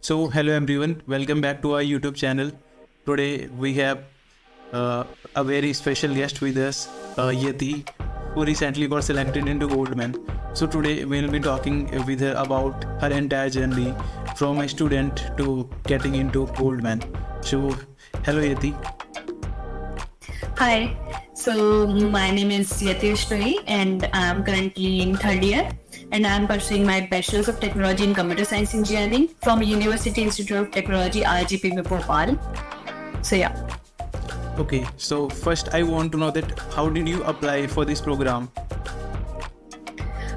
Hello everyone, welcome back to our YouTube channel. Today we have a very special guest with us, Yeti, who recently got selected into Goldman. So today we will be talking with her about her entire journey from a student to getting into Goldman. So, hello Yeti. Hi, so my name is Yatish Rai and I'm currently in third year and I'm pursuing my Bachelor's of Technology in Computer Science Engineering from University Institute of Technology IGP में Bhopal. So yeah. Okay, so first I want to know that how did you apply for this program?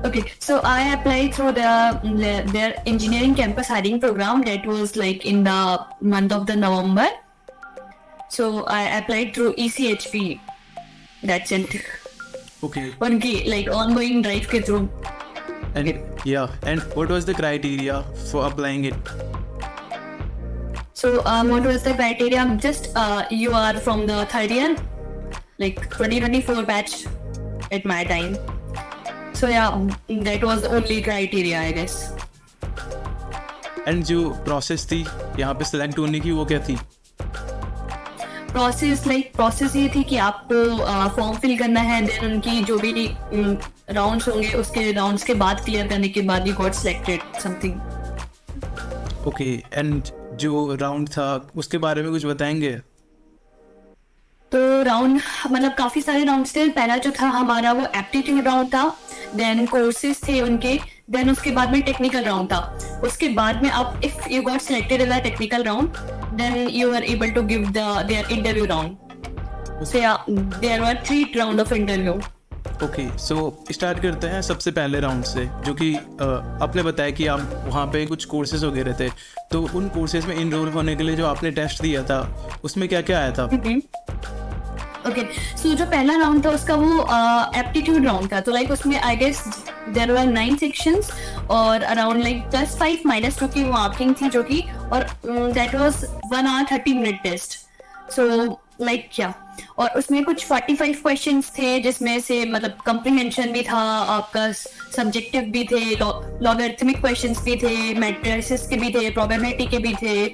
Okay, so I applied through their engineering campus hiring program that was like in the month of the November. So I applied through ECHP. That's it. Okay. उनकी like ongoing drive के through. And what was the criteria for applying it? So what was the criteria? Just you are from the third year, like 2024 batch at my time. So yeah, that was the only criteria, I guess. And जो process थी यहाँ पे select होने की वो क्या थी? Process ये थी कि आपको फॉर्म फिल करना है, देन उनकी जो भी राउंड्स होंगे उसके राउंड्स के बाद क्लियर करने के बाद you got selected something. Okay, and जो राउंड था उसके बारे में कुछ बताएंगे? तो राउंड मतलब काफी सारे राउंड्स थे. पहला जो था हमारा वो एप्टीट्यूड राउंड था, देन कोर्सेज थे उनके, देन उसके बाद में टेक्निकल राउंड था. उसके बाद में आप if you got selected in the technical round then you are able to give their interview round. So yeah, there were 3 round of interview. Okay, so start करते हैं सबसे पहले राउंड से, जो कि आपने बताया कि आप वहाँ पे कुछ कोर्सेज वगैरह थे, तो उन कोर्सेज में इनरोल होने के लिए जो आपने टेस्ट दिया था उसमें क्या क्या आया था? ओके, सो जो पहला राउंड था उसका वो एप्टीट्यूड राउंड था. तो लाइक उसमें I guess there were 9 sections और अराउंड लाइक +5 -2 की मार्किंग थी जो कि, और that was 1 hour 30 minute test. So like क्या, और उसमें कुछ 45 क्वेश्चंस थे जिसमें से मतलब कॉम्प्रिहेंशन भी था, आपका सब्जेक्टिव भी थे, लॉगरिथमिक क्वेश्चंस भी थे, मैट्रिसेस के भी थे, प्रोबेबिलिटी के भी थे.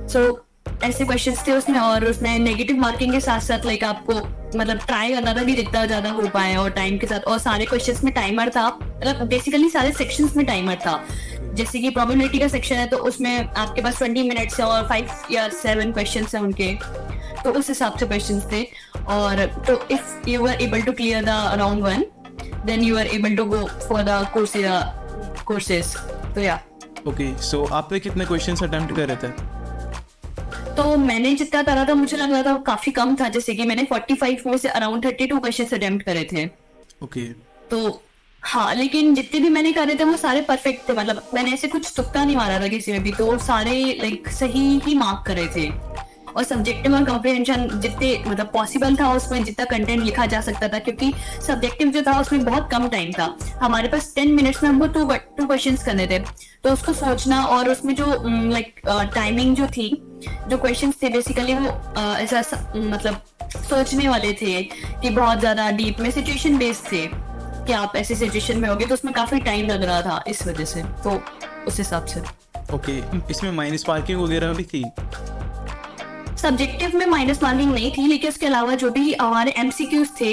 सो ऐसे क्वेश्चंस थे उसमें, और उसमें नेगेटिव मार्किंग के साथ साथ लाइक आपको मतलब ट्राई करना था कि जितना ज्यादा हो पाए और टाइम के साथ. और सारे क्वेश्चंस में टाइमर था, मतलब बेसिकली सारे सेक्शंस में टाइमर था. जैसे कि प्रोबेबिलिटी का सेक्शन है तो उसमें आपके पास 20 मिनट्स है और 5 या 7 क्वेश्चंस हैं उनके, तो उस हिसाब से क्वेश्चंस थे. और तो if you are able to clear the round 1 then you are able to go for the courses. तो या ओके, सो आपने कितने क्वेश्चंस अटेम्प्ट करे थे? तो मैंने जितना करा था मुझे लग रहा था काफी कम था. जैसे कि मैंने 45 में से अराउंड 32 क्वेश्चंस अटेम्प्ट करे थे. ओके, तो हाँ, लेकिन जितने भी मैंने करे थे वो सारे परफेक्ट थे. मतलब मैंने ऐसे कुछ तुक्का नहीं मारा था किसी में भी, तो सारे लाइक सही ही मार्क करे थे. और सब्जेक्टिव और कॉम्प्रिहेंशन जितने मतलब पॉसिबल था उसमें जितना कंटेंट लिखा जा सकता था, क्योंकि सब्जेक्टिव जो था उसमें बहुत कम टाइम था. हमारे पास 10 मिनट्स में हमको 2 क्वेश्चंस करने थे, तो उसको सोचना, और उसमें जो लाइक टाइमिंग जो थी, जो क्वेश्चंस थे बेसिकली वो ऐसा मतलब सोचने वाले थे कि बहुत ज्यादा डीप में सिचुएशन बेस्ड थे कि आप ऐसी सिचुएशन में होगे, तो उसमें काफी टाइम लग रहा था इस वजह से. तो उस हिसाब से ओके, इसमें माइनस मार्किंग वगैरह भी थी? सब्जेक्टिव में माइनस मार्किंग नहीं थी, लेकिन उसके अलावा जो भी हमारे एमसीक्यूज थे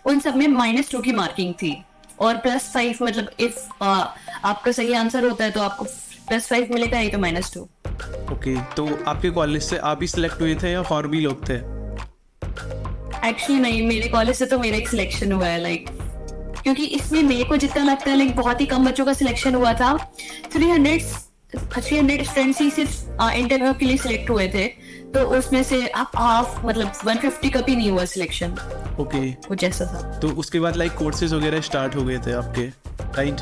उन सब में -2 की मार्किंग थी, और +5 मतलब इफ आपका सही आंसर होता है तो आपको +5 मिलेगा, नहीं तो -2. ओके, तो आपके कॉलेज से आप ही सिलेक्ट हुए थे या और भी लोग थे? एक्चुअली नहीं, मेरे कॉलेज से तो मेरा एक सिलेक्शन हुआ है. लाइक क्योंकि इसमें मेरे को जितना लगता है लाइक बहुत ही कम बच्चों का सिलेक्शन हुआ था. 300 स्टूडेंट्स ही सिर्फ इंटरव्यू के लिए सिलेक्ट हुए थे, तो उसमें से आप हाफ मतलब 150 का भी नहीं हुआ सिलेक्शन. ओके, कुछ ऐसा था. तो उसके बाद लाइक कोर्सेज वगैरह स्टार्ट हो गए थे आपके, राइट?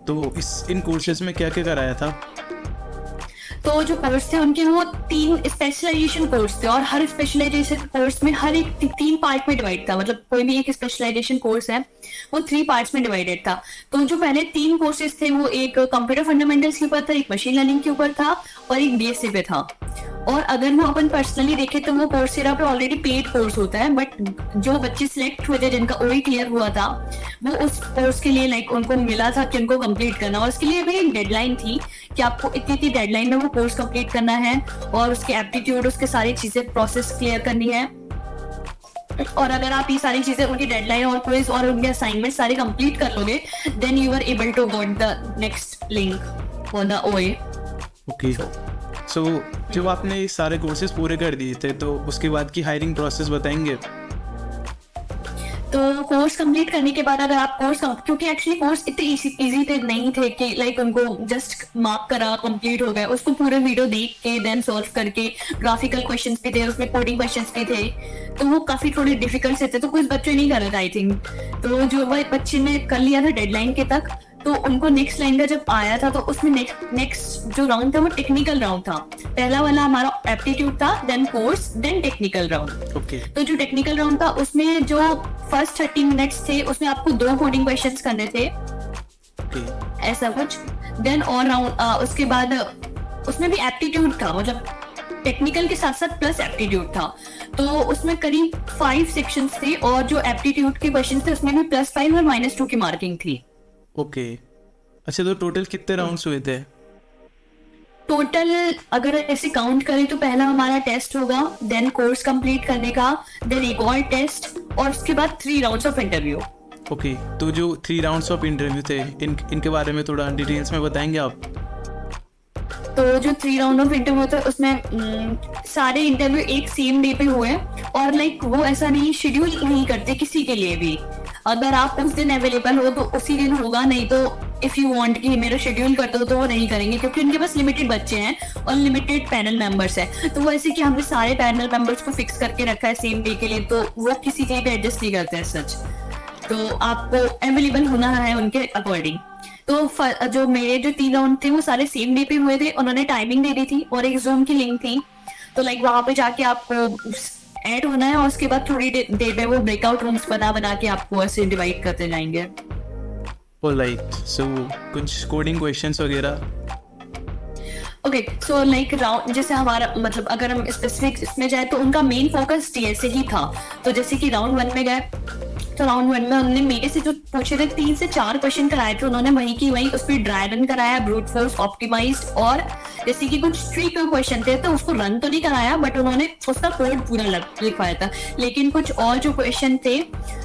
तो इन कोर्सेज में क्या क्या कराया था? तो जो कोर्स थे उनके वो 3 स्पेशलाइजेशन कोर्स थे, और हर स्पेशलाइजेशन कोर्स में हर एक 3 पार्ट में डिवाइड था. मतलब कोई भी एक स्पेशलाइजेशन कोर्स है वो 3 पार्ट्स में डिवाइडेड था. तो जो पहले 3 कोर्सेज थे वो एक कंप्यूटर फंडामेंटल्स के ऊपर था, एक मशीन लर्निंग के ऊपर था और एक बीएससी पे था. और अगर वो अपन पर्सनली देखें तो वो कोर्सेरा पे ऑलरेडी पेड कोर्स होता है, बट जो बच्चे सिलेक्ट हुए थे जिनका ओई क्लियर हुआ था वो उस कोर्स के लिए लाइक उनको मिला था कि उनको कंप्लीट करना, और उसके लिए भी एक डेडलाइन थी कि आपको इतनी डेडलाइन में वो कोर्स कंप्लीट करना है और उसके एप्टीट्यूड उसके सारी चीजें प्रोसेस क्लियर करनी है। और अगर आप ये सारी चीजें उनकी डेडलाइन और क्विज और उनके असाइनमेंट सारे कंप्लीट कर लोगे then you are able to get the next link for the OA. Okay, so जब आपने ये सारे कोर्सेज पूरे कर दिए थे तो उसके बाद की हायरिंग प्रोसेस बताएंगे? तो कोर्स कंप्लीट करने के बाद अगर आप क्योंकि एक्चुअली कोर्स इतने इजी थे नहीं थे कि लाइक उनको जस्ट मार्क करा कंप्लीट हो गया, उसको पूरे वीडियो देख के देन सॉल्व करके ग्राफिकल क्वेश्चंस भी थे उसमें, कोडिंग क्वेश्चंस भी थे, तो वो काफी थोड़े डिफिकल्ट से थे, तो कुछ बच्चे नहीं कर रहे थे आई थिंक। तो जो बच्चे ने कर लिया था डेडलाइन के तक, तो उनको नेक्स्ट लाइन का जब आया था तो उसमें नेक्स्ट जो राउंड था वो टेक्निकल राउंड था। पहला वाला हमारा एप्टीट्यूड था, then course, then technical round. Okay, तो जो टेक्निकल राउंड था उसमें जो फर्स्ट 30 मिनट्स थे उसमें आपको 2 कोडिंग क्वेश्चंस करने थे, ऐसा कुछ। देन और राउंड उसके बाद उसमें भी एप्टीट्यूड था, मतलब टेक्निकल के साथ साथ प्लस एप्टीट्यूड था, तो उसमें करीब 5 सेक्शंस थे और जो एप्टीट्यूड के क्वेश्चंस थे उसमें भी +5 और -2 की मार्किंग थी। ओके, अच्छा, तो टोटल कितने राउंड्स हुए थे? टोटल अगर ऐसे काउंट करें तो पहला हमारा टेस्ट होगा, देन कोर्स कंप्लीट करने का, देन एक और टेस्ट, और उसके बाद 3 राउंड्स ऑफ इंटरव्यू। ओके, तो जो 3 राउंड्स ऑफ इंटरव्यू थे इनके बारे में थोड़ा डिटेल्स में बताएंगे आप? तो जो 3 राउंड ऑफ इंटरव्यू थे उसमें सारे इंटरव्यू एक सेम डे पे हुए, और लाइक वो ऐसा नहीं शेड्यूल नहीं करते किसी के लिए भी, अगर आप उस दिन अवेलेबल हो तो उसी दिन होगा, नहीं तो इफ यू वांट कि मेरा शेड्यूल कर दो तो वो नहीं करेंगे, क्योंकि उनके पास लिमिटेड बच्चे हैं और लिमिटेड पैनल मेंबर्स है। तो वो ऐसे कि हमने सारे पैनल मेंबर्स को फिक्स करके रखा है सेम डे के लिए, तो वो किसी के भी एडजस्ट नहीं करते हैं सच, तो आपको अवेलेबल होना है उनके अकॉर्डिंग। तो जो मेरे जो 3 राउंड थे वो सारे सेम डे पे हुए थे, उन्होंने टाइमिंग दे दी थी और एक जूम की लिंक थी, तो लाइक वहां पे जाके आपको ऐड होना है और उसके बाद थोड़ी देर में वो ब्रेकआउट रूम्स बना के आपको ऐसे डिवाइड करते जाएंगे। ऑलराइट, सो कुछ कोडिंग क्वेश्चंस वगैरह? ओके, सो लाइक राउंड जैसे हमारा मतलब अगर हम स्पेसिफिक इसमें जाए तो उनका मेन फोकस टीएसए ही था। तो जैसे कि राउंड 1 में गए तो राउंड 1 में उन्होंने मेरे से जो पूछे थे 3 से 4 क्वेश्चन कराए थे, उन्होंने वहीं की वहीं उस पर ड्राई रन कराया, ब्रूट फोर्स ऑप्टिमाइज्ड, और जैसे कि कुछ ट्रिक क्वेश्चन थे तो उसको रन तो नहीं कराया बट उन्होंने उसका कोड पूरा लिखवाया था। लेकिन कुछ और जो क्वेश्चन थे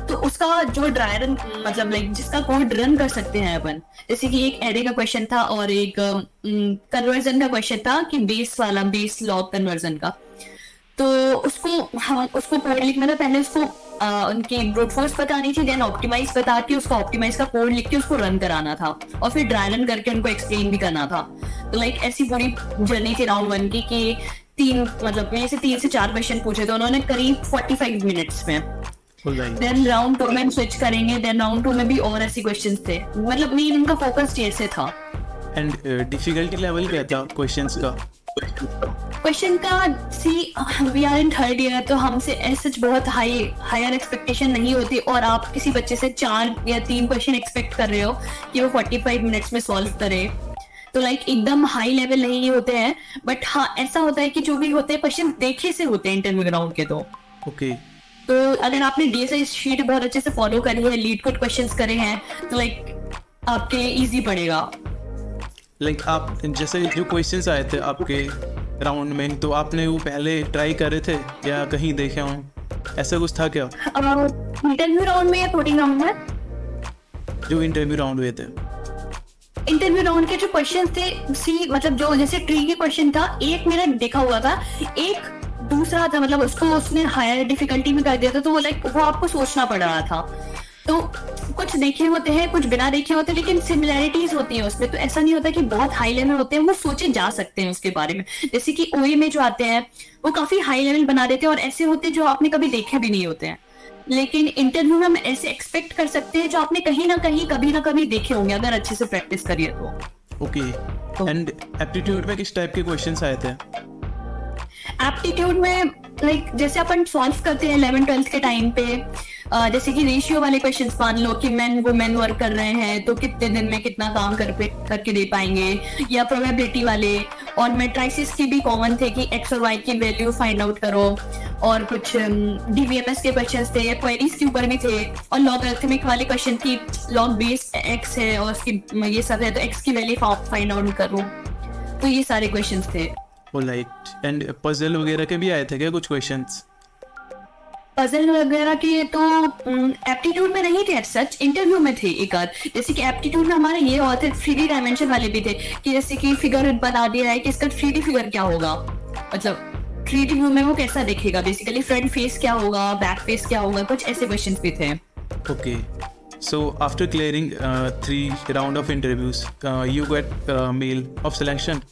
तो उसका जो ड्राई रन मतलब लाइक जिसका कोड रन कर सकते हैं अपन, जैसे कि एक एरे का क्वेश्चन था और एक कन्वर्जन का क्वेश्चन था कि बेस लॉग कन्वर्जन का, तो उसको कोड लिखना था। पहले उसको उनकी ब्रूट फोर्स बतानी थी, देन ऑप्टिमाइज बता के उसको ऑप्टिमाइज का कोड लिख के उसको रन कराना था और फिर ड्राई रन करके उनको एक्सप्लेन भी करना था। तो लाइक ऐसी पूरी जर्नी थी राउंड 1 की कि 3 से 4 क्वेश्चन पूछे थे उन्होंने करीब 45 मिनट्स में। देन राउंड 2 में स्विच करेंगे, देन राउंड 2 में भी और ऐसे क्वेश्चंस थे, मतलब मेन उनका फोकस जैसे था। एंड डिफिकल्टी लेवल क्या था क्वेश्चंस का? क्वेश्चन का we are in 3rd year, तो हमसे सच बहुत हायर एक्सपेक्टेशन नहीं होती, और आप किसी बच्चे से 4 या 3 क्वेश्चन एक्सपेक्ट कर रहे हो कि वो 45 मिनट्स में सॉल्व करे, तो लाइक एकदम हाई लेवल नहीं होते हैं। बट हाँ ऐसा होता है कि जो भी होते हैं क्वेश्चन देखे से होते हैं इंटरव्यू राउंड के। तो ओके, तो अगर आपने डीएसआई शीट बहुत अच्छे से फॉलो करी है, लीड कोड क्वेश्चंस करे हैं, तो लाइक आपके इजी पड़ेगा। लाइक आप जैसे जो क्वेश्चंस आए थे आपके राउंड में, तो आपने वो पहले ट्राई करे थे या कहीं देखे हों, ऐसा कुछ था क्या? इंटरव्यू राउंड में या कोडिंग राउंड में? जो इंटरव्यू राउंड हुए थे, इंटरव्यू राउंड के जो क्वेश्चन थे मतलब जो जैसे ट्री के क्वेश्चन था, एक मेरा देखा हुआ था, एक दूसरा था, मतलब उसको उसने हायर डिफिकल्टी में कर दिया था, तो वो आपको सोचना पड़ रहा था। तो कुछ देखे होते हैं कुछ बिना देखे होते हैं, लेकिन सिमिलैरिटीज होती है उसमें, तो ऐसा नहीं होता कि बहुत हाई लेवल होते हैं, वो सोचे जा सकते हैं उसके बारे में। जैसे कि ओए में जो आते हैं वो काफी हाई लेवल बना देते हैं और ऐसे होते हैं जो आपने कभी देखे भी नहीं होते हैं, लेकिन इंटरव्यू में हम ऐसे एक्सपेक्ट कर सकते हैं जो आपने कहीं ना कहीं कभी ना कभी देखे होंगे अगर अच्छे से प्रैक्टिस करिए तो। ओके, एंड एप्टीट्यूड में किस टाइप के क्वेश्चंस आए थे? एप्टीट्यूड में लाइक जैसे अपन सॉल्व करते हैं 11th-12th के टाइम पे, जैसे कि रेशियो वाले क्वेश्चंस मान लो कि मेन वुमेन वर्क कर रहे हैं तो कितने दिन में कितना काम करके दे पाएंगे, या प्रोबेबिलिटी वाले, और मेट्राइसिस की भी कॉमन थे कि एक्स और वाई की वैल्यू फाइंड आउट करो, और कुछ डीवीएमएस के क्वेश्चंस थे, क्वेरीज के ऊपर भी थे, और लॉगरिथमिक वाले क्वेश्चन की लॉग बेस एक्स है और उसकी ये सब है तो एक्स की वैल्यू फाइंड आउट करो। तो ये सारे क्वेश्चंस थे। ऑलराइट, एंड पजल वगैरह के भी आए थे क्या कुछ क्वेश्चंस? पजल वगैरह के तो एप्टीट्यूड में नहीं थे, सच इंटरव्यू में थे एक आध। जैसे कि एप्टीट्यूड में हमारे ये और थे 3D डायमेंशन वाले भी थे कि जैसे कि फिगर बता दिया है कि इसका 3D फिगर क्या होगा, मतलब 3D व्यू में वो कैसा दिखेगा, बेसिकली फ्रंट फेस क्या होगा, बैक फेस क्या होगा, कुछ ऐसे क्वेश्चंस भी थे। Okay, so after clearing 3 round of interviews, you got mail of selection.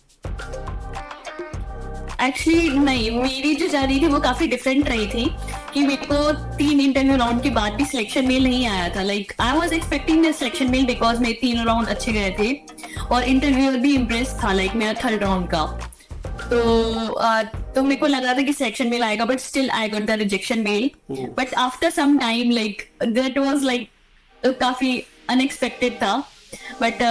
Actually नहीं, मेरी जो जर्नी थी वो काफी डिफरेंट रही थी कि मेरे को 3 इंटरव्यू राउंड के बाद भी सिलेक्शन मेल नहीं आया था। Like I was expecting the selection mail because मेरे 3 राउंड अच्छे गए थे और इंटरव्यूअर भी इम्प्रेस था, लाइक मेरा 3rd राउंड का। तो मेरे को लग रहा था कि सिलेक्शन मेल आएगा, but still I got the rejection mail. But after some time like that was like काफी अनएक्सपेक्टेड था। बट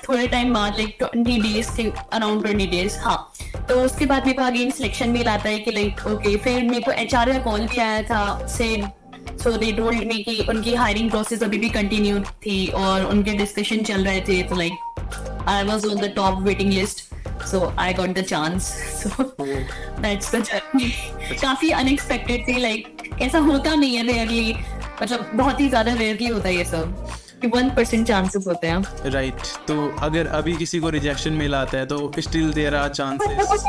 थोड़े टाइम बाद लाइक 20 डेज थे, अराउंड 20 डेज, हाँ, तो उसके बाद मेरे को अगेन सिलेक्शन मेल आता है कि लाइक ओके। फिर मेरे को एचआर का कॉल भी आया था से, सो दे टोल्ड मी कि उनकी हायरिंग प्रोसेस अभी भी कंटिन्यू थी और उनके डिस्कशन चल रहे थे। तो like I was on the top waiting list, so I got the chance. So that's the journey. काफी अनएक्सपेक्टेड थी, लाइक ऐसा होता नहीं है रेयरली, मतलब बहुत ही ज्यादा रेयरली होता है ये सब कि 1% चांसेस होते हैं। राइट, तो अगर अभी किसी को रिजेक्शन मेल आता है तो स्टिल देयर आर चांसेस।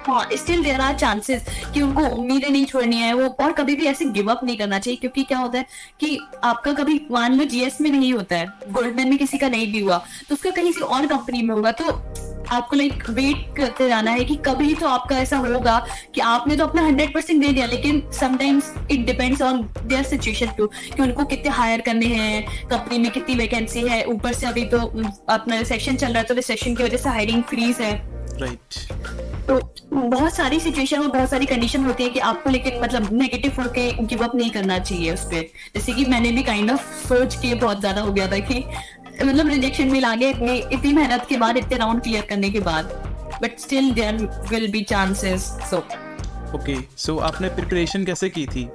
हाँ, स्टिल देयर आर चांसेस कि उनको उम्मीदें नहीं छोड़नी है वो, और कभी भी ऐसे गिव अप नहीं करना चाहिए। क्योंकि क्या होता है कि आपका कभी मान लो जीएस में नहीं होता है, गोल्डमैन में किसी का नहीं भी हुआ तो उसका कहीं से और कंपनी में होगा, तो आपको लाइक वेट करते जाना है कि कभी तो आपका ऐसा होगा कि आपने तो अपना 100% दे दिया, लेकिन sometimes it depends on their situation too कि उनको कितने हायर करने हैं, कंपनी में कितनी वैकेंसी है, ऊपर से अभी तो अपना रिसेशन चल रहा है तो रिसेशन की वजह से हायरिंग फ्रीज है। राइट, तो बहुत सारी सिचुएशन और बहुत सारी कंडीशन होती है कि आपको लेकिन मतलब नेगेटिव होके गिव अप नहीं करना चाहिए उस पर। जैसे कि मैंने भी काइंड ऑफ सोच के बहुत ज्यादा हो गया था कि मतलब रिजेक्शन मिल आ गया इतनी मेहनत के बाद, इतने राउंड क्लियर करने के बाद, but still there will be chances. So okay, so आपने प्रिपरेशन कैसे की थी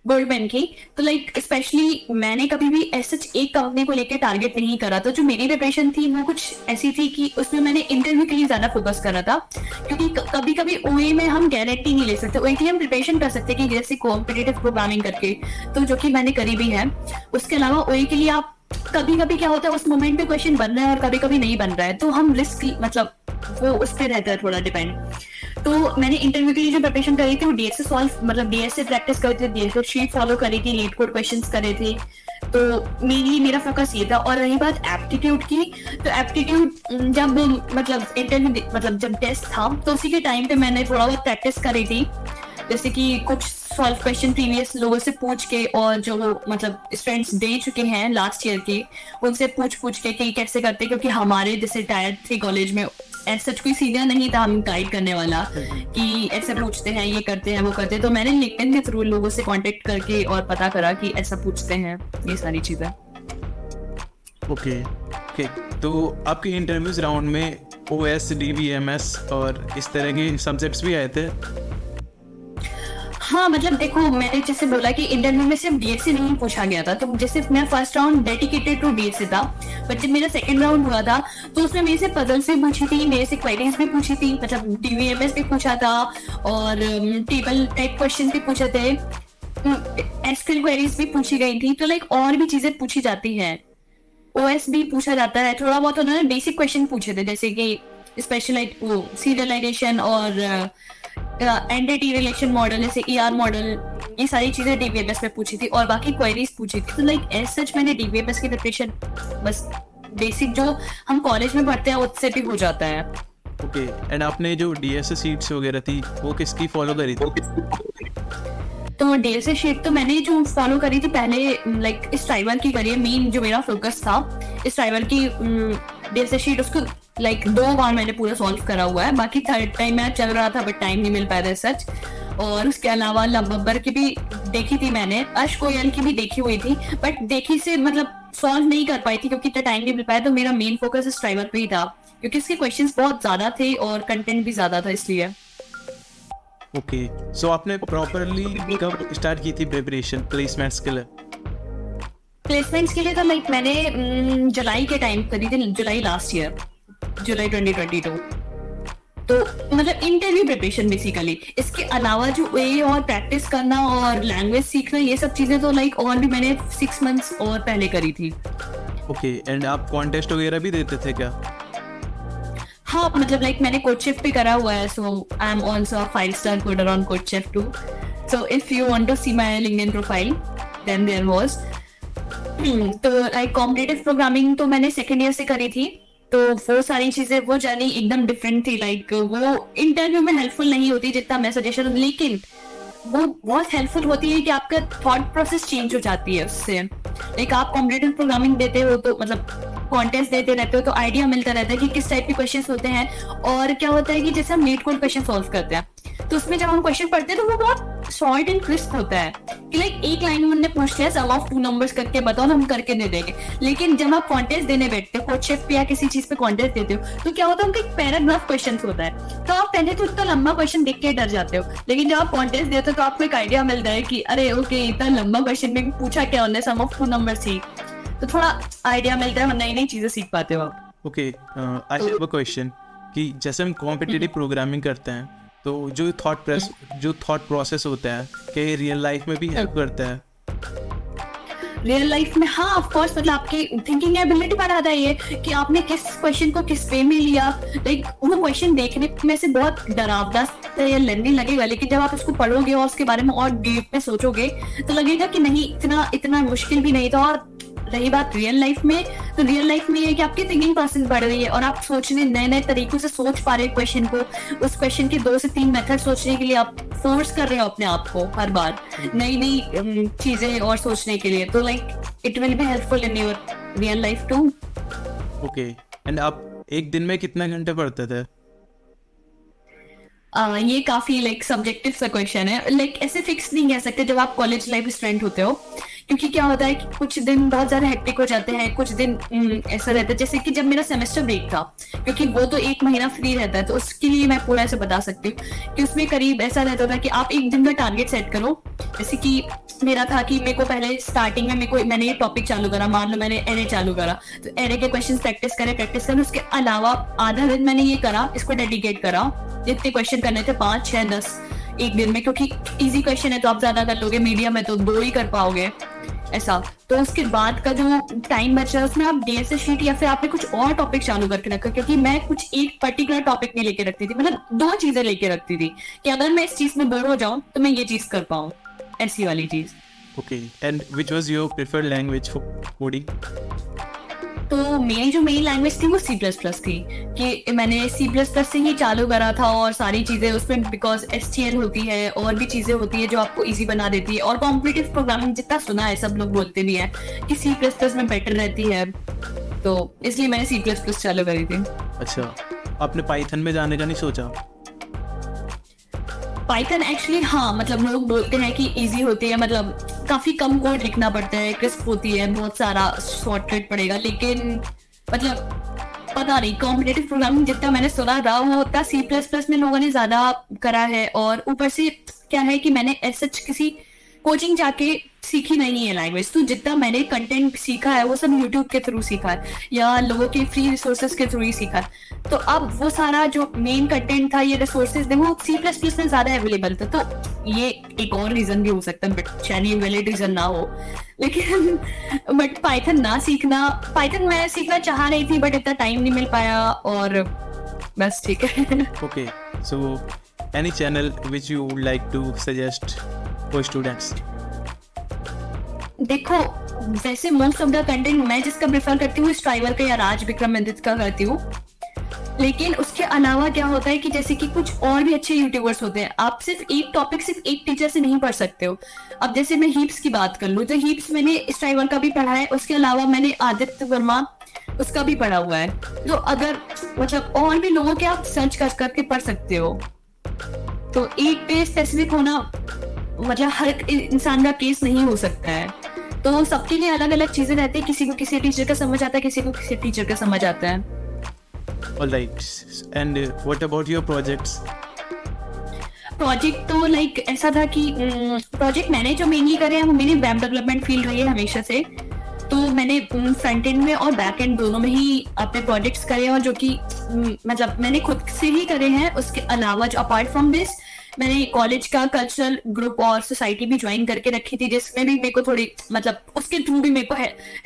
गोल्डमैन की? तो लाइक स्पेशली मैंने कभी भी ऐसा एक कंपनी को लेकर टारगेट नहीं करा, तो जो मेरी प्रिपरेशन थी वो कुछ ऐसी थी कि उसमें मैंने इंटरव्यू के लिए ज्यादा फोकस करा था। क्योंकि कभी कभी ओए में हम गारंटी नहीं ले सकते, ओए की हम प्रिपरेशन कर सकते कि जैसे कॉम्पिटिटिव प्रोग्रामिंग करके, तो जो कि मैंने करी भी है। उसके अलावा ओए के लिए आप कभी कभी क्या होता है उस मोमेंट पे क्वेश्चन बन रहा है और कभी कभी नहीं बन रहा है, तो हम रिस्क मतलब वो उस पर रहता है थोड़ा डिपेंड। तो मैंने इंटरव्यू के लिए जो प्रिपरेशन करी थी वो डीएस से सॉल्व मतलब डीएस से प्रैक्टिस करी थी, डीएस को शीट फॉलो करी थी, लीड कोड क्वेश्चंस करे थे। तो मेरा फोकस ये था। और रही बात एप्टीट्यूड की, तो एप्टीट्यूड जब मतलब इंटरव्यू मतलब जब टेस्ट था तो उसी के टाइम पे मैंने थोड़ा बहुत प्रैक्टिस करी थी, जैसे कि कुछ सॉल्व क्वेश्चन प्रीवियस लोगों से पूछ के, और जो मतलब स्टूडेंट्स दे चुके हैं लास्ट ईयर के, उनसे पूछ के कि कैसे करते, क्योंकि हमारे जैसे टायर 3 कॉलेज में ऐसा कोई सीनियर नहीं था हम गाइड करने वाला कि ऐसे पूछते हैं, ये करते हैं, वो करते हैं। तो मैंने लिंक्डइन के थ्रू लोगों से कांटेक्ट करके और पता करा कि ऐसा पूछते हैं, ये सारी चीजें। ओके, तो आपके इंटरव्यूज राउंड में ओएस, डीबीएमएस और इस तरह के सब्जेक्ट्स भी आए थे? हाँ, मतलब देखो मैंने जैसे बोला कि इंटरव्यू में सिर्फ डीएसए नहीं पूछा गया था, तो जैसे मेरा first round dedicated to DSA था, बट जब मेरा सेकंड राउंड हुआ था तो उसमें मेरे से पजल्स भी पूछी थी, मेरे से क्वेरीज भी पूछी थी, मतलब डीवीएमएस भी पूछा था और टेबल टाइप क्वेश्चन भी पूछे थे, एसक्यूएल क्वेरीज भी पूछी गई थी। तो लाइक और भी चीजें पूछी जाती है, ओएस भी पूछा जाता है थोड़ा बहुत। उन्होंने बेसिक क्वेश्चन पूछे थे जैसे कि स्पेशलाइज वो सीरियलाइजेशन और एंटिटी रिलेशन मॉडल, जैसे ईआर मॉडल, ये सारी चीजें डीबीएमएस में पूछी थी और बाकी क्वेरीज पूछी थी। तो लाइक एज सच मैंने डीबीएमएस की प्रिपरेशन बस बेसिक जो हम कॉलेज में पढ़ते हैं उससे भी हो जाता है। ओके, एंड आपने जो डीएसए शीट्स वगैरह थी वो किसकी फॉलो करी थी? तो डीएसए शीट तो मैंने जो फॉलो करी थी पहले लाइक स्ट्राइवर की करी है, मेन जो मेरा फोकस था स्ट्राइवर की डीएसए शीट, उसको लाइक 2 बार मैंने पूरा सॉल्व करा हुआ है। बाकी 3rd टाइम मैं चल रहा था बट टाइम नहीं मिल पाया था सच। और उसके अलावा लंबर की भी देखी थी मैंने, अश कोयल की भी देखी हुई थी, बट देखी से मतलब सॉल्व नहीं कर पाई थी क्योंकि इतना टाइम नहीं मिल पाया। तो मेरा मेन फोकस स्ट्राइवर पे ही था क्योंकि इसके क्वेश्चंस बहुत ज्यादा थे और कंटेंट भी ज्यादा था इसलिए। ओके, सो आपने प्रॉपरली कब स्टार्ट की थी प्रिपरेशन प्लेसमेंट्स के लिए? प्लेसमेंट्स के लिए तो लाइक मैंने जुलाई के टाइम करी थी, जुलाई लास्ट ईयर, जुलाई 2022। तो मतलब इंटरव्यू प्रिपरेशन बेसिकली। इसके अलावा जो वे और प्रैक्टिस करना और लैंग्वेज सीखना, ये सब चीजें तो लाइक और भी मैंने 6 मंथ्स और पहले करी थी। ओके, एंड आप कॉन्टेस्ट वगैरह भी देते थे क्या? हाँ, मतलब लाइक मैंने कोडशेफ भी करा हुआ है, so I am also a 5-star coder on CodeChef too. So if you want to see my LinkedIn profile then there was. तो लाइक कॉम्पिटिटिव प्रोग्रामिंग तो मैंने सेकंड ईयर से करी थी, तो वो सारी चीजें, वो जर्नी एकदम डिफरेंट थी। लाइक वो इंटरव्यू में हेल्पफुल नहीं होती जितना मैं सजेशन, लेकिन वो बहुत हेल्पफुल होती है कि आपका थॉट प्रोसेस चेंज हो जाती है उससे। लाइक आप कॉम्पिटिटिव प्रोग्रामिंग देते हो तो मतलब कॉन्टेस्ट देते रहते हो तो आइडिया मिलता रहता है कि किस टाइप के क्वेश्चंस होते हैं। और क्या होता है कि जैसे हम नीट कोड क्वेश्चन सॉल्व करते हैं तो उसमें जब हम क्वेश्चन पढ़ते हैं तो वो बहुत शॉर्ट एंड क्रिस्प होता है कि लाइक एक लाइन में उन्होंने पूछ लिया सम ऑफ 2 नंबर्स करके बताओ ना, हम करके दे देंगे। लेकिन जब आप कॉन्टेस्ट देने बैठते हो, कोडशेफ पे या किसी चीज पे कॉन्टेस्ट देते हो, तो क्या होता है, उनका एक पैराग्राफ क्वेश्चन होता है, तो आप पहले तो इतना लंबा क्वेश्चन देख के डर जाते हो। लेकिन जब आप कॉन्टेस्ट देते हो तो आपको एक आइडिया मिलता है कि अरे ओके, इतना लंबा क्वेश्चन में पूछा क्या उन्होंने, सम ऑफ 2 नंबर्स ही, तो थोड़ा आइडिया मिलता है, नई नई चीजें सीख पाते हो आप। Okay, I have a question कि जैसे हम कॉम्पिटिटिव प्रोग्रामिंग करते हैं तो जो थॉट प्रोसेस होता है क्या ये रियल लाइफ में भी हेल्प करता है? रियल लाइफ में हाँ, ऑफ कोर्स, मतलब आपकी थिंकिंग एबिलिटी बढ़ाता है ये कि आपने किस क्वेश्चन को किस वे में लिया। लाइक वो क्वेश्चन देखने में से बहुत डरावना या लर्निंग लगेगा, लेकिन जब आप उसको पढ़ोगे और उसके बारे में और डीप में सोचोगे तो लगेगा कि नहीं, इतना मुश्किल भी नहीं था। और रही बात रियल लाइफ में, तो रियल लाइफ में ये कि आपकी थिंकिंग प्रोसेस बढ़ रही है और आप सोचने नए नए तरीकों से सोच पा रहे हैं क्वेश्चन को। उस क्वेश्चन के 2 से 3 मेथड सोचने के लिए आप फोर्स कर रहे हो अपने आप को हर बार नई नई चीजें और सोचने के लिए। तो like it will be helpful in your real life too. Okay, and आप एक दिन में कितने घंटे पढ़ते थे? ये काफी लाइक सब्जेक्टिव सा क्वेश्चन है। लाइक ऐसे फिक्स नहीं कह सकते जब आप कॉलेज लाइफ स्टूडेंट होते हो, क्योंकि क्या होता है कि कुछ दिन बहुत ज्यादा हेक्टिक हो जाते हैं, कुछ दिन ऐसा रहता है। जैसे कि जब मेरा सेमेस्टर ब्रेक था, क्योंकि वो तो 1 महीना फ्री रहता है, तो उसके लिए मैं पूरा ऐसे बता सकती हूँ कि उसमें करीब ऐसा रहता था कि आप एक दिन का टारगेट सेट करो। जैसे कि मेरा था कि मेरे को पहले स्टार्टिंग में मैंने ये टॉपिक चालू करा, मान लो मैंने एरे चालू करा, तो एरे के क्वेश्चन प्रैक्टिस करे। उसके अलावा आधा दिन मैंने ये करा, इसको डेडिकेट करा, जितने क्वेश्चन करने थे 5, 6, 10 एक दिन में, क्योंकि इजी क्वेश्चन है तो आप ज्यादा कर लोगे, मीडियम है तो 2 ही कर पाओगे ऐसा। तो उसके बाद का जो टाइम बच रहा है उसमें आप डीएसए शीट या फिर आपने कुछ और टॉपिक चालू करके रखा, क्योंकि मैं कुछ एक पर्टिकुलर टॉपिक नहीं लेके रखती थी, मतलब 2 चीजें लेके रखती थी कि अगर मैं इस चीज में बोर हो जाऊं तो मैं ये चीज कर पाऊं, ऐसी वाली चीज। Okay, and which was your preferred language for coding? तो मेरी जो मेन लैंग्वेज थी वो C++ थी, कि मैंने C++ से ही चालू करा था और सारी चीजें उसमें, बिकॉज STL होती है और भी चीजें होती है जो आपको इजी बना देती है। और कॉम्पिटिटिव प्रोग्रामिंग जितना सुना है, सब लोग बोलते भी हैं कि C++ में बेटर रहती है, तो इसलिए मैंने C++ चालू करी थी। अच्छा, आपने पाइथन में जाने का नहीं सोचा? पाइथन एक्चुअली हाँ, मतलब लोग बोलते हैं कि इजी होती है, मतलब काफी कम कोड लिखना पड़ता है, क्रिस्प होती है, बहुत सारा शॉर्टकट पड़ेगा, लेकिन मतलब पता नहीं, कॉम्पिटिटिव प्रोग्रामिंग जितना मैंने सुना रहा वो उतना C++ में लोगों ने ज्यादा करा है। और ऊपर से क्या है कि मैंने ऐसा किसी कोचिंग जाके सीखी नहीं है लैंग्वेज, तो जितना मैंने कंटेंट सीखा है वो सब यूट्यूब के थ्रू सीखा है या लोगों के फ्री रिसोर्सेज के थ्रू ही सीखा है। तो अब वो सारा जो मेन कंटेंट था, ये रिसोर्सेज थे, वो C++ में ज्यादा अवेलेबल था। तो ये एक और रीजन भी हो सकता है, बट शायद ये वैलिड रीजन ना हो, लेकिन बट पाइथन मैं सीखना चाह रही थी, बट इतना टाइम नहीं मिल पाया और बस ठीक है। Okay, so any channel which you would like to suggest for students? देखो, वैसे मोस्ट ऑफ द कंटेंट मैं जिसका प्रेफर करती हूँ स्ट्राइवर का या राज विक्रम मेहंदित का करती हूँ, लेकिन उसके अलावा क्या होता है कि जैसे कि कुछ और भी अच्छे यूट्यूबर्स होते हैं, आप सिर्फ एक टॉपिक सिर्फ एक टीचर से नहीं पढ़ सकते हो। अब जैसे मैं हीप्स की बात कर लूँ तो हीप्स मैंने स्ट्राइवर का भी पढ़ा है, उसके अलावा मैंने आदित्य वर्मा उसका भी पढ़ा हुआ है। तो अगर मतलब और भी लोगों के आप सर्च कर करके पढ़ सकते हो, तो एक पे स्पेसिफिक होना मतलब हर इंसान का केस नहीं हो सकता है, तो सबके लिए अलग अलग चीजें रहती है, किसी को किसी टीचर का समझ आता है, किसी को किसी टीचर का समझ आता है। Alright. And what about your projects? Project तो लाइक ऐसा था कि प्रोजेक्ट मैंने जो मेनली करे हैं वो मेरी वेब डेवलपमेंट फील्ड रही है हमेशा से। तो मैंने फ्रंट एंड में और बैक एंड दोनों में ही अपने प्रोजेक्ट्स करे हैं, और जो कि मतलब मैंने खुद से ही करे हैं। उसके अलावा जो अपार्ट फ्रॉम दिस मैंने कॉलेज का कल्चरल ग्रुप और सोसाइटी भी ज्वाइन करके रखी थी, जिसमें भी मेरे को थोड़ी मतलब उसके थ्रू भी मेरे को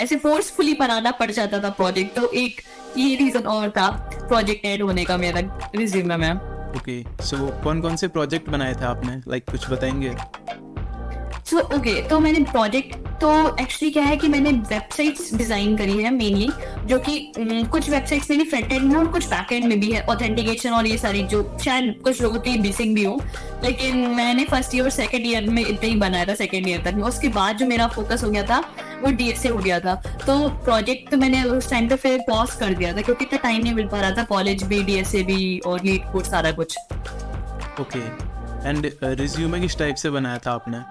ऐसे फोर्सफुली बनाना पड़ जाता था प्रोजेक्ट। तो एक ये रीजन और था प्रोजेक्ट ऐड होने का मेरा रिज्यूमे में। ओके, सो कौन कौन से प्रोजेक्ट बनाए थे आपने, लाइक कुछ बताएंगे? सो ओके, तो मैंने प्रोजेक्ट तो एक्चुअली क्या है कि मैंने वेबसाइट्स डिजाइन करी है मेनली, जो कि कुछ वेबसाइट्स मेरी फ्रंट एंड में और कुछ बैक एंड में भी है, ऑथेंटिकेशन और ये सारी जो शायद कुछ लोगों की बेसिक भी हो। लेकिन मैंने फर्स्ट ईयर और सेकंड ईयर में इतना ही बनाया था, सेकंड ईयर तक में। उसके बाद जो मेरा फोकस हो गया था वो डीएसए हो गया था। तो प्रोजेक्ट तो मैंने उस टाइम पे फिर पॉज कर दिया था, क्योंकि इतना टाइम नहीं मिल पा रहा था, कॉलेज भी, डीएसए भी और नीट कोर्स सारा कुछ। ओके, एंड रिज्यूमे किस टाइप से बनाया था आपने?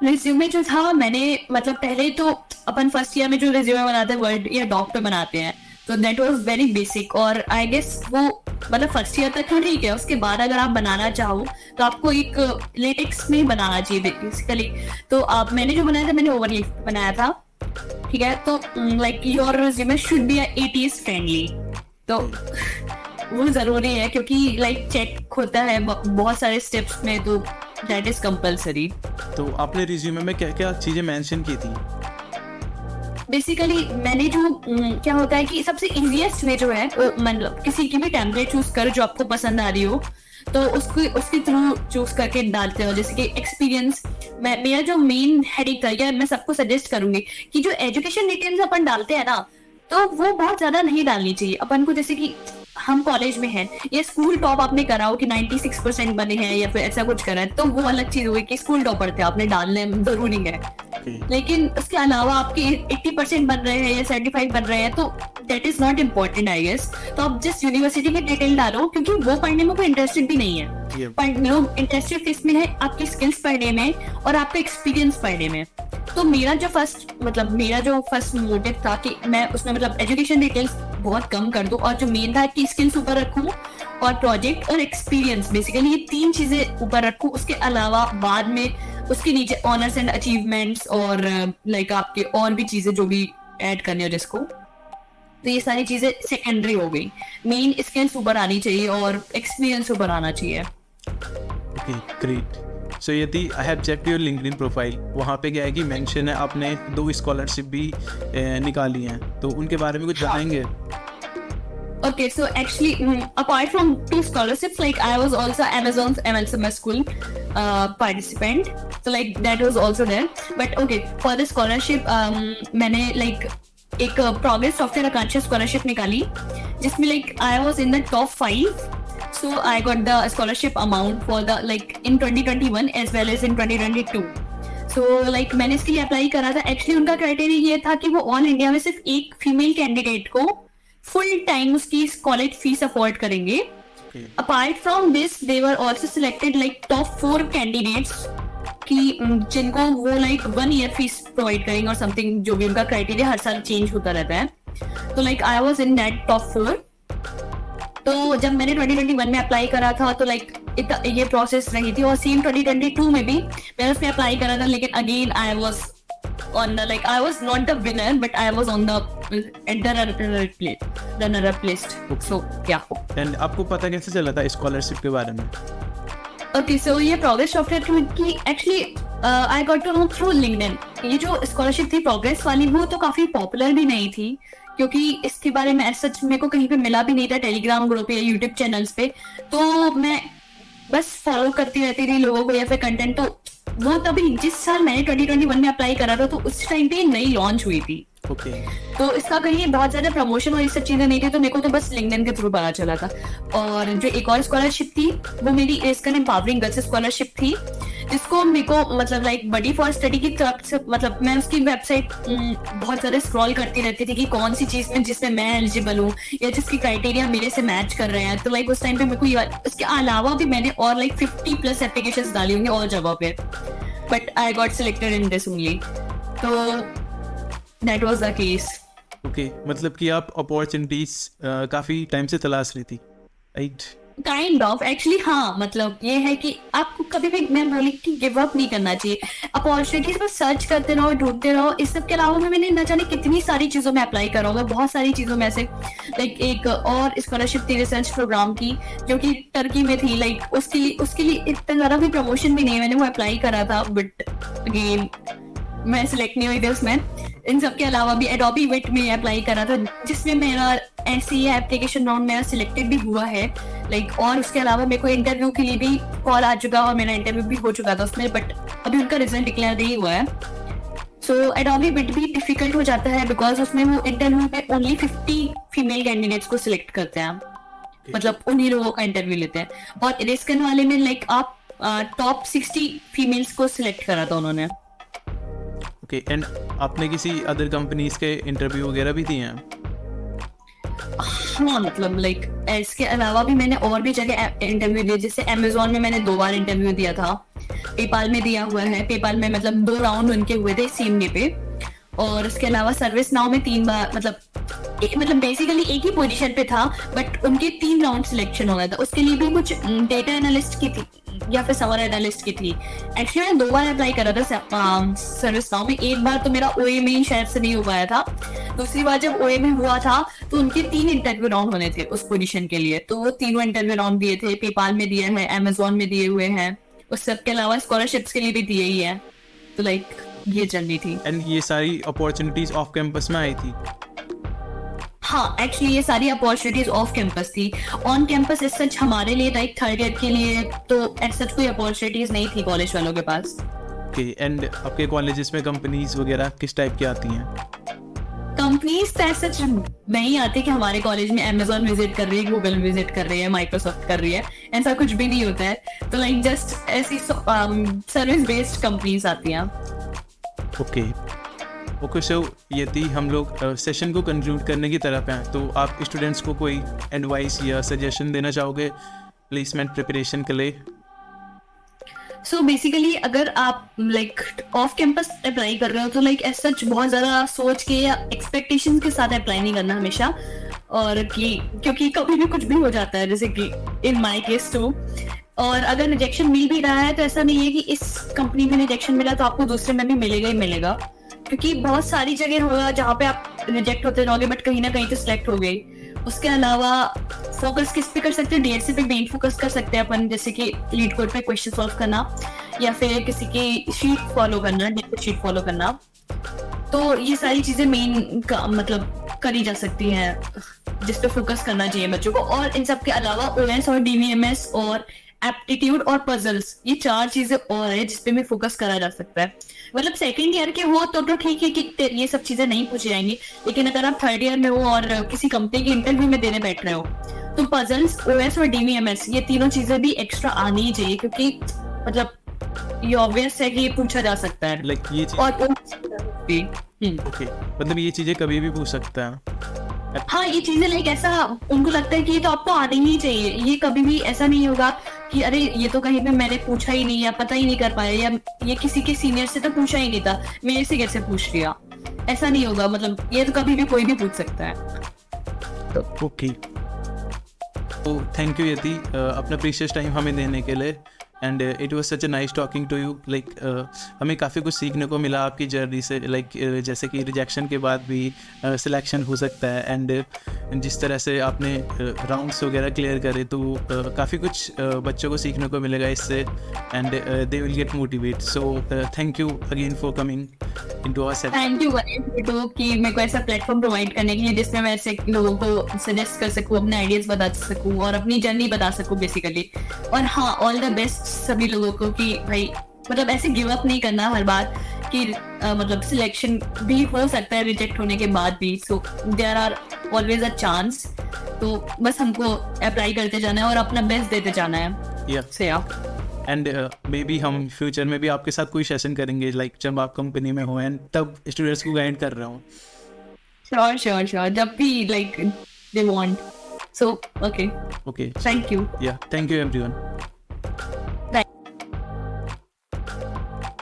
रिज्यूमे जो था मैंने मतलब पहले तो अपन फर्स्ट ईयर में जो रिज्यूमे बनाते हैं वर्ड या डॉक पे बनाते हैं, तो दैट वाज वेरी बेसिक। और आई गेस वो मतलब फर्स्ट ईयर तक तो ठीक है, उसके बाद अगर आप बनाना चाहो तो आपको एक लेटेक्स में बनाना चाहिए बेसिकली। तो आप मैंने जो बनाया था मैंने ओवरलीफ बनाया था, ठीक है। तो like your resume should be 80s friendly, तो वो जरूरी है क्योंकि लाइक चेक होता है बहुत सारे स्टेप्स में, तो दैट इज कंपल्सरी। तो आपने रिज्यूमे में क्या क्या चीजें मेंशन की थी? बेसिकली मैंने जो क्या होता है कि सबसे इजीएस्ट वे जो है मतलब किसी की भी टेम्पलेट चूज कर जो आपको पसंद आ रही हो, तो उसके थ्रू चूज करके डालते हो। जैसे कि एक्सपीरियंस, मेरा जो मेन हेडिंग था, या मैं सबको सजेस्ट करूंगी कि जो एजुकेशन डिटेल्स अपन डालते हैं ना, तो वो बहुत ज्यादा नहीं डालनी चाहिए अपन को। जैसे कि हम कॉलेज में हैं, ये स्कूल टॉप आपने करा हो कि 96% बने हैं या फिर ऐसा कुछ करा है, तो वो अलग चीज हुई कि स्कूल टॉपर थे, आपने डालने जरूरी है। लेकिन उसके अलावा आपके 80% बन रहे हैं या 75 बन रहे हैं, तो that is not important I guess. तो आप जस्ट यूनिवर्सिटी की डिटेल डालो, क्योंकि वो पढ़ने में कोई इंटरेस्टेड भी नहीं है। लोग इंटरेस्टेड इसमें है आपकी स्किल्स पढ़ने में और आपका एक्सपीरियंस पढ़ने में। तो मेरा जो फर्स्ट मोटिव था कि मैं उसमें मतलब एजुकेशन डिटेल्स बहुत कम कर दूं, और जो मेन था कि स्किल्स ऊपर रखूं और प्रोजेक्ट और एक्सपीरियंस, बेसिकली ये 3 चीजें ऊपर रखूं। उसके अलावा बाद में उसके नीचे ऑनर्स एंड अचीवमेंट्स और लाइक आपके और भी चीजें जो भी ऐड करनी हो जिसको, तो ये सारी चीजें सेकेंडरी हो गई। मेन स्किल्स ऊपर आनी चाहिए और एक्सपीरियंस ऊपर आना चाहिए। Okay, great. सो यदि I have checked your LinkedIn profile, वहाँ पे क्या है कि मेंशन है आपने 2 स्कॉलरशिप भी निकाली हैं, तो उनके बारे में कुछ बताएंगे? Okay, so actually, apart from 2 scholarships, like I was also Amazon's MLSMS school participant, so like that was also there. But okay, for the scholarship, मैंने like एक progress software आकांक्षा scholarship निकाली, जिसमें like I was in the top 5. So I got the scholarship amount for the like in 2021 as well as in 2022. So like मैंने इसके लिए apply करा था। Actually उनका क्राइटेरिया ये था कि वो ऑल इंडिया में सिर्फ एक फीमेल कैंडिडेट को फुल टाइम उसकी कॉलेज फीस अफोर्ड करेंगे। Apart from this they were also selected like top 4 candidates कि जिनको वो लाइक 1 ईयर फीस प्रोवाइड करेंगे और समथिंग, जो भी उनका क्राइटेरिया हर साल चेंज होता रहता है। तो like I was in that top 4। तो जब मैंने 2021 में अप्लाई करा था, तो लाइक ये प्रोसेस रही थी, और सेम 2022 में भी मैंने उसमें अप्लाई करा था, लेकिन again I was on the like I was not the winner, but I was on the runner up list. So yeah. And आपको पता कैसे चला था स्कॉलरशिप के बारे में? Okay, so ये प्रोग्रेस सॉफ्टवेयर की actually I got to know through LinkedIn. ये जो स्कॉलरशिप थी प्रोग्रेस वाली, वो तो काफी पॉपुलर भी नहीं थी, क्योंकि इसके बारे में सच मेरे को कहीं पे मिला भी नहीं था, टेलीग्राम ग्रुप या यूट्यूब चैनल्स पे। तो मैं बस फॉलो करती रहती थी लोगों को या फिर कंटेंट। तो वो तभी जिस साल मैंने 2021 में अप्लाई करा था, तो उस टाइम पे नई लॉन्च हुई थी। ओके। तो इसका कहीं बहुत ज्यादा प्रमोशन और ये सब चीजें नहीं थी, तो मेरे को तो बस लिंक्डइन के थ्रू पता चला था। और जो एक और स्कॉलरशिप थी वो मेरी इसका एम्पावरिंग गर्ल्स स्कॉलरशिप थी, जिसको मेरे को मतलब लाइक बडी फॉर स्टडी की तरफ से मतलब मैं उसकी वेबसाइट बहुत ज्यादा स्क्रॉल करती रहती थी कि कौन सी चीज में जिसमें मैं एलिजिबल हूँ या जिसकी क्राइटेरिया मेरे से मैच कर रहे हैं। तो लाइक उस टाइम पे मेरे को इसके अलावा भी मैंने और लाइक 50+ एप्लीकेशंस डाली होंगी और जगह पे, but I got selected in this only. तो that was the case. Okay, मतलब कि आप अपॉर्चुनिटीज काफ़ी टाइम से तलाश रही थी, राइट? काइंड ऑफ एक्चुअली हाँ, मतलब ये है कि आपको कभी भी मैं बोली कि गिव अप नहीं करना चाहिए, अपॉर्चुनिटीज पर सर्च करते रहो, ढूंढते रहो। इस सब के अलावा मैंने न जाने कितनी सारी चीजों में अप्लाई करा होगा, बहुत सारी चीजों में से लाइक एक और स्कॉलरशिप थी रिसर्च प्रोग्राम की जो कि टर्की में थी। लाइक उसके लिए इतना ज्यादा भी प्रमोशन भी नहीं, मैंने वो अप्लाई करा था बट अगेन मैं सिलेक्ट नहीं हुई थी उसमें। इन सब के अलावा भी एडोबी विट में अप्लाई करा था जिसमें मेरा ऐसी एप्लीकेशन राउंड मेरा सिलेक्टेड भी हुआ है। लाइक और उसके अलावा मेरे को इंटरव्यू के लिए भी कॉल आ चुका और मेरा इंटरव्यू भी हो चुका था उसमें, बट अभी उनका रिजल्ट डिक्लेयर नहीं हुआ है। सो एडोबी विट भी डिफिकल्ट हो जाता है बिकॉज उसमें वो इंटरव्यू में ओनली 50 फीमेल कैंडिडेट्स को सिलेक्ट करते हैं, मतलब उन्हीं लोगों का इंटरव्यू लेते हैं। और इरेस्कन वाले में लाइक आप टॉप 60 फीमेल्स को सिलेक्ट करा था उन्होंने। ओके, एंड आपने किसी अदर कंपनीज के इंटरव्यू वगैरह भी दिए हैं? हाँ, मतलब लाइक इसके अलावा भी मैंने और भी जगह इंटरव्यू दिए, जैसे अमेजोन में मैंने 2 बार इंटरव्यू दिया था, पेपाल में दिया हुआ है। पेपाल में मतलब 2 राउंड उनके हुए थे सीएमए पे, और उसके अलावा सर्विस नाउ में 3 बार, मतलब बेसिकली एक ही पोजीशन पे था बट उनके 3 राउंड सिलेक्शन हो गया था। उसके लिए भी कुछ डेटा एनालिस्ट की थी या फिर समर एनालिस्ट की थी। एक्चुअली मैंने 2 बार अप्लाई करा था सर्विस नाउ में। एक बार तो मेरा ओए में ही शायद से नहीं हो पाया था, दूसरी बार जब ओए में हुआ था तो उनके 3 इंटरव्यू राउंड होने थे उस पोजीशन के लिए, तो वो तीनों इंटरव्यू राउंड दिए थे। पेपाल में दिए हैं, अमेजोन में दिए हुए हैं, उस सब के अलावा स्कॉलरशिप्स के लिए भी दिए ही है। तो लाइक ये जर्नी थी। एंड ये सारी अपॉर्चुनिटीज ऑफ कैंपस में आई थी? हाँ, एक्चुअली ये सारी अपॉर्चुनिटीज ऑफ कैंपस थी। ऑन कैंपस इस सच हमारे लिए लाइक थर्ड ईयर के लिए तो एज सच कोई अपॉर्चुनिटीज नहीं थी कॉलेज वालों के पास। ओके, एंड आपके कॉलेजेस में कंपनीज वगैरह किस टाइप की आती हैं? कंपनीज तो सच नहीं आती कि हमारे कॉलेज में अमेजोन विजिट कर रही है, गूगल विजिट कर रही है, माइक्रोसॉफ्ट कर रही है, ऐसा कुछ भी नहीं होता है। तो लाइक जस्ट ऐसी सर्विस बेस्ड कंपनीज आती हैं। ओके, सो ये थी हम लोग सेशन को कंक्लूड करने की तरफ हैं, तो आप स्टूडेंट्स को कोई एडवाइस या सजेशन देना चाहोगे प्लेसमेंट प्रिपरेशन के लिए? सो बेसिकली अगर आप लाइक ऑफ कैंपस अप्लाई कर रहे हो तो लाइक ऐसा बहुत ज़्यादा सोच के या एक्सपेक्टेशंस के साथ अप्लाई नहीं करना हमेशा, और क्योंकि कभी भी कुछ भी हो जाता है, जैसे कि इन माय केस टू। और अगर रिजेक्शन मिल भी रहा है तो ऐसा नहीं है कि इस कंपनी में रिजेक्शन मिला तो आपको दूसरे में भी मिलेगा ही मिलेगा, क्योंकि बहुत सारी जगह होगा जहाँ पे आप रिजेक्ट होते रहोगे बट कहीं ना कहीं तो सिलेक्ट हो गई। उसके अलावा फोकस किस पे कर सकते हैं, डीएससी पे मेन फोकस कर सकते हैं अपन, जैसे कि लीड कोड पे क्वेश्चन सॉल्व करना या फिर किसी की शीट फॉलो करना, शीट फॉलो करना। तो ये सारी चीजें मेन का मतलब करी जा सकती हैं जिस पे फोकस करना चाहिए बच्चों को। और इन सब के अलावा ओएस और डीवीएमएस और एप्टीट्यूड और पजल्स, ये 4 चीजें और है जिसपे में फोकस करा जा सकता है। मतलब सेकंड ईयर के हो तो ठीक है कि ये सब चीजें नहीं पूछी जाएंगी, लेकिन अगर आप थर्ड ईयर में हो और किसी कंपनी के इंटरव्यू में देने बैठ रहे हो तो पजल्स, ओएस और डीवीएमएस ये तीनों चीजें भी एक्स्ट्रा आनी ही चाहिए, क्योंकि मतलब ये ऑब्वियस है कि ये पूछा जा सकता है। लाइक ये चीज और ओके, मतलब ये चीजें कभी भी पूछ सकता है। हाँ, ये चीजें लाइक ऐसा उनको लगता है कि ये तो आपको आनी ही चाहिए, ये कभी भी ऐसा नहीं होगा कि अरे ये तो कहीं पे मैंने पूछा ही नहीं या पता ही नहीं कर पाया, या ये किसी के सीनियर से तो पूछा ही नहीं था, मेरे से कैसे पूछ लिया, ऐसा नहीं होगा। मतलब ये तो कभी भी कोई भी पूछ सकता है। ओके, तो थैंक यू यति अपना प्रीशियस टाइम हमें देने के लिए, and it was such a nice talking to you. Like हमें काफ़ी कुछ सीखने को मिला आपकी जर्नी से, लाइक जैसे कि रिजेक्शन के बाद भी सिलेक्शन हो सकता है, एंड जिस तरह से आपने राउंड्स वगैरह क्लियर करे, तो काफ़ी कुछ बच्चों को सीखने को मिलेगा इससे, and they will get motivate. So thank you again for coming into our session. Thank you कि मेरे को ऐसा प्लेटफॉर्म प्रोवाइड करने के लिए जिसमें मैं ऐसे लोगों को सजेस्ट कर सकूं, अपने आइडियाज बता सकूं और अपनी जर्नी बता सकूं बेसिकली। और हाँ, ऑल द बेस्ट सभी लोगों को कि भाई मतलब ऐसे गिव अप नहीं करना हर बार कि मतलब सिलेक्शन भी हो सकता है रिजेक्ट होने के बाद भी, so there are always a chance. तो बस हमको अप्लाई करते जाना है और अपना बेस्ट देते जाना है। एंड मे बी हम फ्यूचर में भी आपके साथ कोई सेशन करेंगे, लाइक जब आप कंपनी में हो एंड तब स्टूडेंट्स को गाइड कर रहा हूँ। श्योर जब भी like they want. So okay, thank you. Thank you everyone.